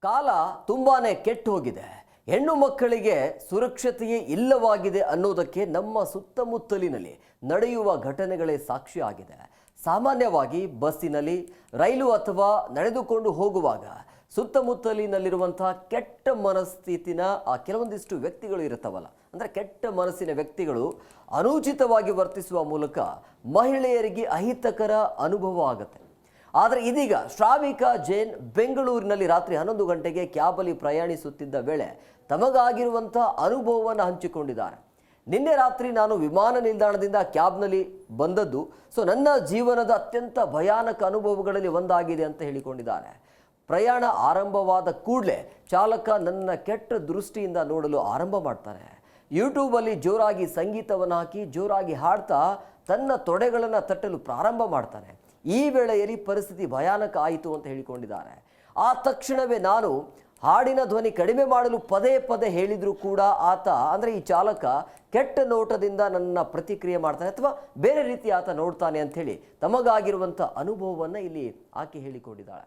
ಕಾಲ ತುಂಬಾನೇ ಕೆಟ್ಟು ಹೋಗಿದೆ. ಹೆಣ್ಣು ಮಕ್ಕಳಿಗೆ ಸುರಕ್ಷತೆಯೇ ಇಲ್ಲವಾಗಿದೆ ಅನ್ನೋದಕ್ಕೆ ನಮ್ಮ ಸುತ್ತಮುತ್ತಲಿನಲ್ಲಿ ನಡೆಯುವ ಘಟನೆಗಳೇ ಸಾಕ್ಷಿ ಆಗಿದೆ. ಸಾಮಾನ್ಯವಾಗಿ ಬಸ್ಸಿನಲ್ಲಿ, ರೈಲು ಅಥವಾ ನಡೆದುಕೊಂಡು ಹೋಗುವಾಗ ಸುತ್ತಮುತ್ತಲಿನಲ್ಲಿರುವಂತಹ ಕೆಟ್ಟ ಮನಸ್ಥಿತಿನ ಕೆಲವೊಂದಿಷ್ಟು ವ್ಯಕ್ತಿಗಳು ಇರುತ್ತವಲ್ಲ, ಅಂದರೆ ಕೆಟ್ಟ ಮನಸ್ಸಿನ ವ್ಯಕ್ತಿಗಳು ಅನುಚಿತವಾಗಿ ವರ್ತಿಸುವ ಮೂಲಕ ಮಹಿಳೆಯರಿಗೆ ಅಹಿತಕರ ಅನುಭವ ಆಗುತ್ತೆ. ಆದರೆ ಇದೀಗ ಶ್ರಾವಿಕಾ ಜೈನ್ ಬೆಂಗಳೂರಿನಲ್ಲಿ ರಾತ್ರಿ 11 ಗಂಟೆಗೆ ಕ್ಯಾಬಲ್ಲಿ ಪ್ರಯಾಣಿಸುತ್ತಿದ್ದ ವೇಳೆ ತಮಗಾಗಿರುವಂಥ ಅನುಭವವನ್ನು ಹಂಚಿಕೊಂಡಿದ್ದಾರೆ. ನಿನ್ನೆ ರಾತ್ರಿ ನಾನು ವಿಮಾನ ನಿಲ್ದಾಣದಿಂದ ಕ್ಯಾಬ್ನಲ್ಲಿ ಬಂದದ್ದು, ನನ್ನ ಜೀವನದ ಅತ್ಯಂತ ಭಯಾನಕ ಅನುಭವಗಳಲ್ಲಿ ಒಂದಾಗಿದೆ ಅಂತ ಹೇಳಿಕೊಂಡಿದ್ದಾರೆ. ಪ್ರಯಾಣ ಆರಂಭವಾದ ಕೂಡಲೇ ಚಾಲಕ ನನ್ನ ಕೆಟ್ಟ ದೃಷ್ಟಿಯಿಂದ ನೋಡಲು ಆರಂಭ ಮಾಡ್ತಾನೆ. ಯೂಟ್ಯೂಬಲ್ಲಿ ಜೋರಾಗಿ ಸಂಗೀತವನ್ನು ಹಾಕಿ ಜೋರಾಗಿ ಹಾಡ್ತಾ ತನ್ನ ತೊಡೆಗಳನ್ನು ತಟ್ಟಲು ಪ್ರಾರಂಭ ಮಾಡ್ತಾನೆ. ಈ ವೇಳೆಯಲ್ಲಿ ಪರಿಸ್ಥಿತಿ ಭಯಾನಕ ಆಯಿತು ಅಂತ ಹೇಳಿಕೊಂಡಿದ್ದಾರೆ. ಆ ತಕ್ಷಣವೇ ನಾನು ಹಾಡಿನ ಧ್ವನಿ ಕಡಿಮೆ ಮಾಡಲು ಪದೇ ಪದೇ ಹೇಳಿದರೂ ಕೂಡ ಆತ, ಅಂದರೆ ಈ ಚಾಲಕ, ಕೆಟ್ಟ ನೋಟದಿಂದ ನನ್ನ ಪ್ರತಿಕ್ರಿಯೆ ಮಾಡ್ತಾನೆ ಅಥವಾ ಬೇರೆ ರೀತಿ ಆತ ನೋಡ್ತಾನೆ ಅಂಥೇಳಿ ತಮಗಾಗಿರುವಂಥ ಅನುಭವವನ್ನು ಇಲ್ಲಿ ಆಕೆ ಹೇಳಿಕೊಂಡಿದ್ದಾಳೆ.